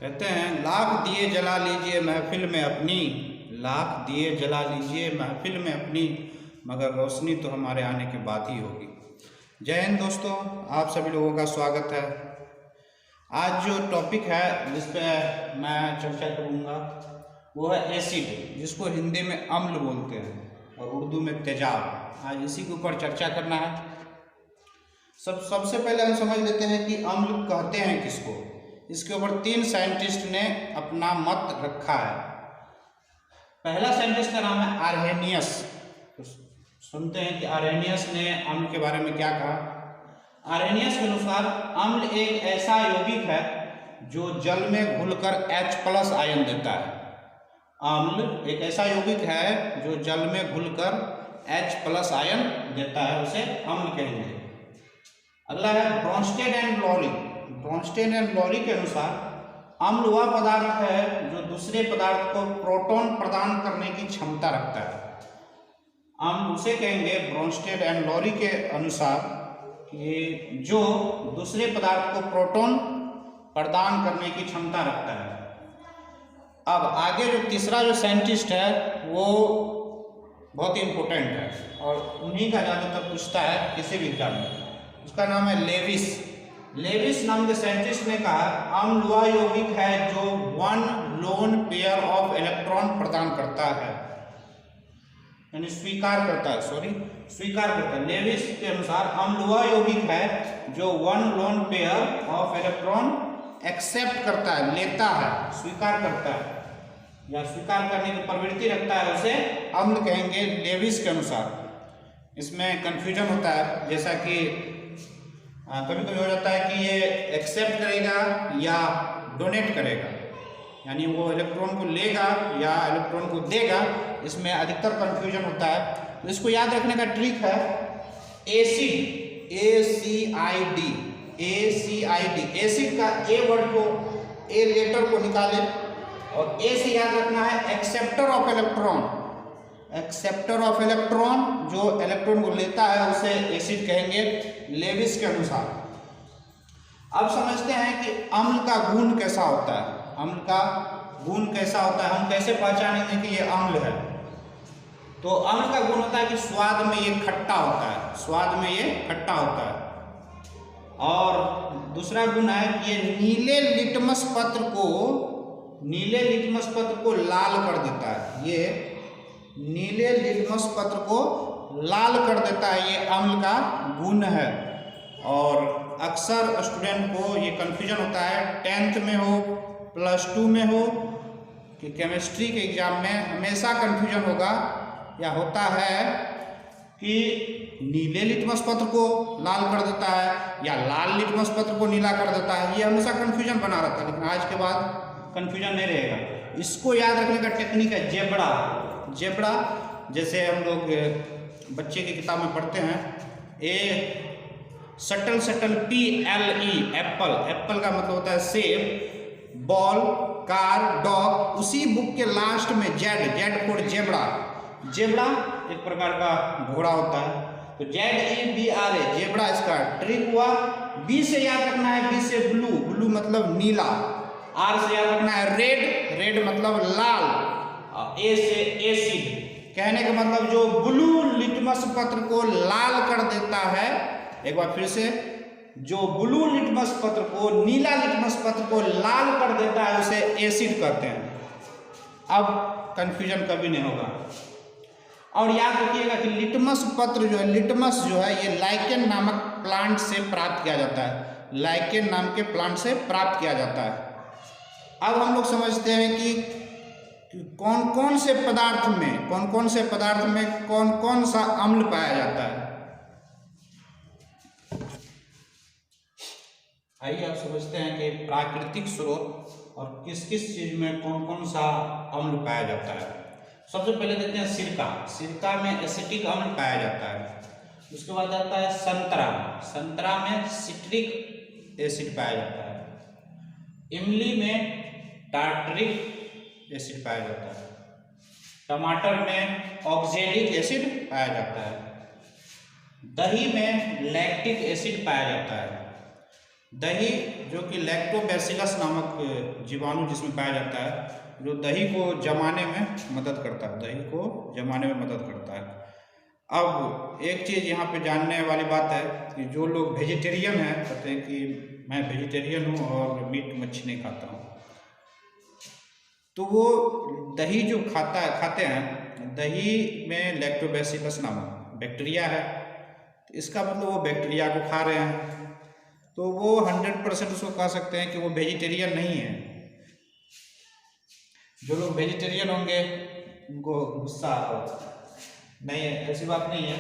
कहते हैं लाख दिए जला लीजिए महफिल में अपनी, लाख दिए जला लीजिए महफिल में अपनी, मगर रोशनी तो हमारे आने के बाद ही होगी। जय हिंद दोस्तों, आप सभी लोगों का स्वागत है। आज जो टॉपिक है जिस पे मैं चर्चा करूँगा वो है एसिड, जिसको हिंदी में अम्ल बोलते हैं और उर्दू में तेजाब। आज इसी के ऊपर चर्चा करना है। सबसे पहले हम समझ लेते हैं कि अम्ल कहते हैं किसको। इसके ऊपर 3 साइंटिस्ट ने अपना मत रखा है। पहला साइंटिस्ट का नाम है आर्हेनियस। तो सुनते हैं कि आर्हेनियस ने अम्ल के बारे में क्या कहा। आर्हेनियस के अनुसार अम्ल एक ऐसा यौगिक है जो जल में घुलकर H+ आयन देता है। अम्ल एक ऐसा यौगिक है जो जल में घुलकर H+ आयन देता है, उसे अम्ल कहेंगे। अगला है Bronsted and Lowry. Bronsted and Lowry के अनुसार अम्ल वह पदार्थ है जो दूसरे पदार्थ को प्रोटॉन प्रदान करने की क्षमता रखता है। अम्ल उसे कहेंगे ब्रोंस्टेड एंड लॉरी के अनुसार कि जो दूसरे पदार्थ को प्रोटॉन प्रदान करने की क्षमता रखता है। अब आगे जो तीसरा जो साइंटिस्ट है वो बहुत ही इंपॉर्टेंट है और उन्हीं का ज़्यादातर पूछता है किसी भी एग्जाम में। उसका नाम है लेविस। लेविस नाम के साइंटिस्ट ने कहा अम्ल वह यौगिक है जो 1 लोन पेयर ऑफ इलेक्ट्रॉन प्रदान करता है, यानी स्वीकार करता है। लेविस के अनुसार अम्ल वह यौगिक है जो 1 lone pair of electron accept करता है, लेता है, स्वीकार करता है या स्वीकार करने की प्रवृत्ति रखता है, उसे अम्ल कहेंगे लेविस के अनुसार। इसमें कंफ्यूजन होता है, जैसा कि कभी कभी हो जाता है कि ये एक्सेप्ट करेगा या डोनेट करेगा, यानी वो इलेक्ट्रॉन को लेगा या इलेक्ट्रॉन को देगा, इसमें अधिकतर कंफ्यूजन होता है। तो इसको याद रखने का ट्रिक है एसिड, ACID। एसिड का ए वर्ड को, ए लेटर को निकाले और ए से याद रखना है acceptor of electron. Acceptor of electron, जो इलेक्ट्रॉन को लेता है, उसे एसिड कहेंगे लेविस के अनुसार। अब समझते हैं कि अम्ल का गुण कैसा होता है। अम्ल का गुण कैसा होता है, हम कैसे पहचानेंगे कि ये अम्ल है। तो अम्ल का गुण होता है कि स्वाद में ये खट्टा होता है, स्वाद में ये खट्टा होता है। और दूसरा गुण है कि ये नीले लिटमस पत्र को लाल कर देता है। ये नीले लिटमस पत्र को लाल कर देता है, ये अम्ल का गुण है। और अक्सर स्टूडेंट को ये कन्फ्यूजन होता है, 10th में हो, +2 में हो, कि केमिस्ट्री के एग्जाम में हमेशा कन्फ्यूजन होगा या होता है कि नीले लिटमस पत्र को लाल कर देता है या लाल लिटमस पत्र को नीला कर देता है। ये हमेशा कन्फ्यूजन बना रहता है, लेकिन आज के बाद कन्फ्यूजन नहीं रहेगा। इसको याद रखने का टेक्निक है जेब्रा। जैसे हम लोग बच्चे की किताब में पढ़ते हैं, सटल PLE, एप्पल का मतलब होता है सेब, बॉल, कार, डॉग। उसी बुक के लास्ट में जेड फॉर जेब्रा एक प्रकार का घोड़ा होता है। तो ZEBRA जेब्रा, इसका ट्रिक हुआ। बी से याद रखना है, बी से ब्लू मतलब नीला। आर से याद रखना है रेड मतलब लाल। ए से एसिड, कहने का मतलब जो ब्लू लिटमस पत्र को लाल कर देता है। एक बार फिर से, जो ब्लू लिटमस पत्र को, नीला लिटमस पत्र को लाल कर देता है, उसे एसिड कहते हैं। अब कंफ्यूजन कभी नहीं होगा। और याद रखिएगा कि लिटमस पत्र जो है, लिटमस जो है, ये लाइकेन नामक प्लांट से प्राप्त किया जाता है। लाइकेन नाम के प्लांट से प्राप्त किया जाता है। अब हम लोग समझते हैं कि कौन कौन से पदार्थ में कौन सा अम्ल पाया जाता है। आइए आप समझते हैं कि प्राकृतिक स्रोत और किस किस चीज में कौन सा अम्ल पाया जाता है। सबसे पहले देखते हैं सिरका में एसिटिक अम्ल पाया जाता है। उसके बाद आता है संतरा में सिट्रिक एसिड पाया जाता है। इमली में टार्टरिक एसिड पाया जाता है। टमाटर में ऑक्जेलिक एसिड पाया जाता है। दही में लैक्टिक एसिड पाया जाता है। दही जो कि लैक्टोबैसिलस नामक जीवाणु जिसमें पाया जाता है, जो दही को जमाने में मदद करता है, दही को जमाने में मदद करता है। अब एक चीज़ यहाँ पे जानने वाली बात है कि जो लोग वेजिटेरियन हैं, कहते हैं कि मैं वेजिटेरियन हूँ और मीट मच्छी नहीं खाता हूँ, तो वो दही जो खाते हैं, दही में लैक्टोबैसिलस नामक बैक्टीरिया है, तो इसका मतलब वो बैक्टीरिया को खा रहे हैं, तो वो 100% उसको कह सकते हैं कि वो वेजिटेरियन नहीं है। जो लोग वेजिटेरियन होंगे उनको गुस्सा नहीं है, ऐसी बात नहीं है।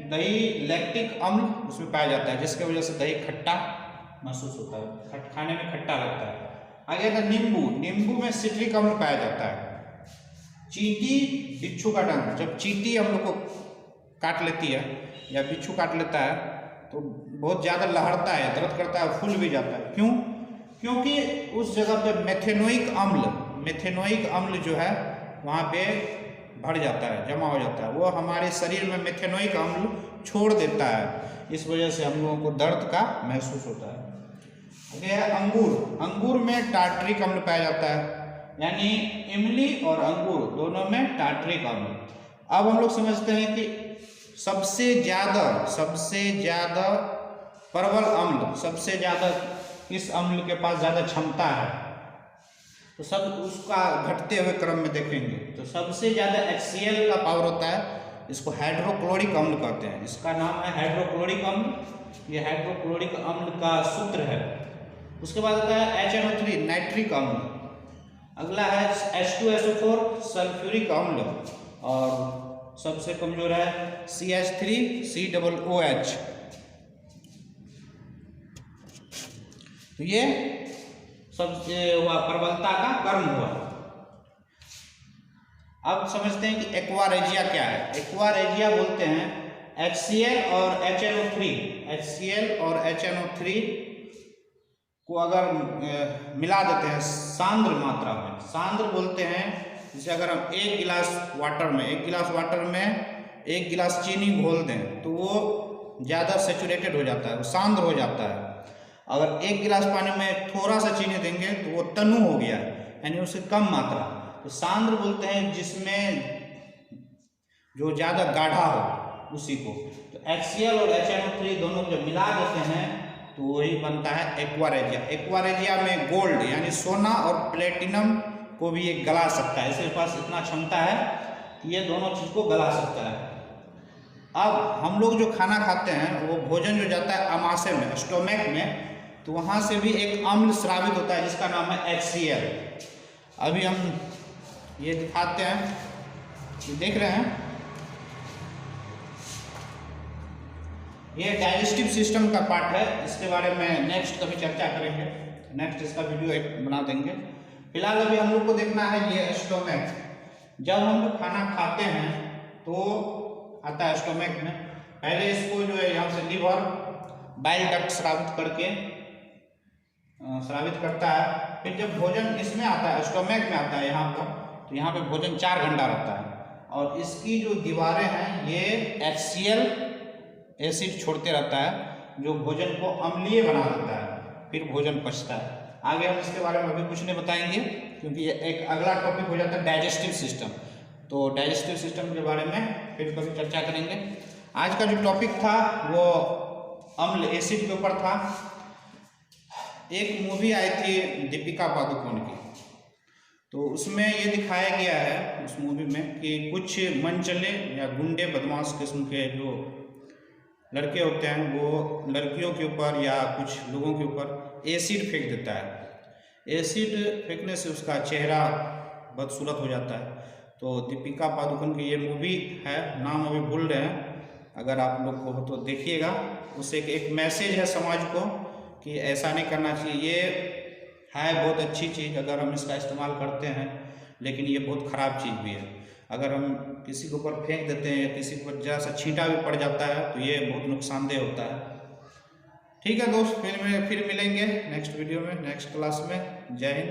दही लैक्टिक अम्ल उसमें पाया जाता है, जिसकी वजह से दही खट्टा महसूस होता है, खाने में खट्टा लगता है। आगे था नींबू में सिट्रिक अम्ल पाया जाता है। चींटी बिच्छू का डंक, जब चींटी हम लोग को काट लेती है या बिच्छू काट लेता है तो बहुत ज़्यादा लहरता है, दर्द करता है, फूल भी जाता है। क्यों? क्योंकि उस जगह पे मेथेनोइक अम्ल जो है वहाँ पे भर जाता है, जमा हो जाता है। वो हमारे शरीर में मेथेनोइक अम्ल छोड़ देता है, इस वजह से हम लोगों को दर्द का महसूस होता है। आगे है अंगूर में टार्टरिक अम्ल पाया जाता है, यानी इमली और अंगूर दोनों में टार्टरिक अम्ल। अब हम लोग समझते हैं कि सबसे ज़्यादा परवल अम्ल, सबसे ज़्यादा इस अम्ल के पास ज़्यादा क्षमता है, तो सब उसका घटते हुए क्रम में देखेंगे तो सबसे ज़्यादा HCl का पावर होता है, इसको हाइड्रोक्लोरिक अम्ल कहते हैं। इसका नाम है हाइड्रोक्लोरिक अम्ल, ये हाइड्रोक्लोरिक अम्ल का सूत्र है। उसके बाद आता है HNO3 नाइट्रिक अम्ल, अगला है H2SO4 सल्फ्यूरिक अम्ल, और सबसे कमजोर है CH3COOH। तो ये सबसे हुआ प्रबलता का कर्म हुआ। अब समझते हैं कि एक्वारेजिया क्या है। एक्वारेजिया बोलते हैं HCl और HNO3 को अगर मिला देते हैं सांद्र मात्रा में, सांद्र बोलते हैं जैसे अगर हम एक गिलास वाटर में 1 गिलास चीनी घोल दें तो वो ज़्यादा सेचुरेटेड हो जाता है, वो सांद्र हो जाता है। अगर 1 गिलास पानी में थोड़ा सा चीनी देंगे तो वो तनु हो गया, यानी उससे कम मात्रा। तो सांद्र बोलते हैं जिसमें जो ज़्यादा गाढ़ा हो उसी को। तो HCl और HNO3 दोनों को जब मिला देते हैं तो वही बनता है एक्वारेजिया। एक्वारेजिया में गोल्ड यानी सोना और प्लेटिनम को भी ये गला सकता है, इसके पास इतना क्षमता है कि ये दोनों चीज़ को गला सकता है। अब हम लोग जो खाना खाते हैं वो भोजन जो जाता है आमाशय में, स्टोमक में, तो वहाँ से भी एक अम्ल स्रावित होता है जिसका नाम है HCl। अभी हम ये दिखाते हैं, ये देख रहे हैं, ये डाइजेस्टिव सिस्टम का पार्ट है। इसके बारे में नेक्स्ट कभी चर्चा करेंगे, नेक्स्ट इसका वीडियो एक बना देंगे। फिलहाल अभी हम लोग को देखना है ये स्टोमक। जब हम लोग खाना खाते हैं तो आता है स्टोमक में, पहले इसको जो है यहाँ से लीवर बाइल डक्ट स्रावित करता है। फिर जब भोजन इसमें आता है, स्टोमक में आता है यहाँ पर, तो यहाँ पे भोजन 4 घंटा रहता है और इसकी जो दीवारें हैं ये HCl एसिड छोड़ते रहता है जो भोजन को अम्लीय बना देता है, फिर भोजन पचता है। आगे हम इसके बारे में अभी कुछ नहीं बताएंगे क्योंकि ये एक अगला टॉपिक हो जाता है डाइजेस्टिव सिस्टम। तो डाइजेस्टिव सिस्टम के बारे में फिर कभी चर्चा करेंगे। आज का जो टॉपिक था वो अम्ल एसिड के ऊपर था। एक मूवी आई थी दीपिका पादुकोण की, तो उसमें ये दिखाया गया है उस मूवी में कि कुछ मनचले या गुंडे बदमाश किस्म के जो लड़के होते हैं वो लड़कियों के ऊपर या कुछ लोगों के ऊपर एसिड फेंक देता है। एसिड फेंकने से उसका चेहरा बदसूरत हो जाता है। तो दीपिका पादुकोण की ये मूवी है, नाम अभी भूल रहे हैं, अगर आप लोग को हो तो देखिएगा। उससे एक मैसेज है समाज को कि ऐसा नहीं करना चाहिए। ये है बहुत अच्छी चीज़ अगर हम इसका इस्तेमाल करते हैं, लेकिन ये बहुत ख़राब चीज़ भी है। अगर हम किसी के ऊपर फेंक देते हैं या किसी को जरा सा छींटा भी पड़ जाता है तो ये बहुत नुकसानदेह होता है। ठीक है दोस्त, फिर मिलेंगे नेक्स्ट वीडियो में, नेक्स्ट क्लास में। जय हिंद।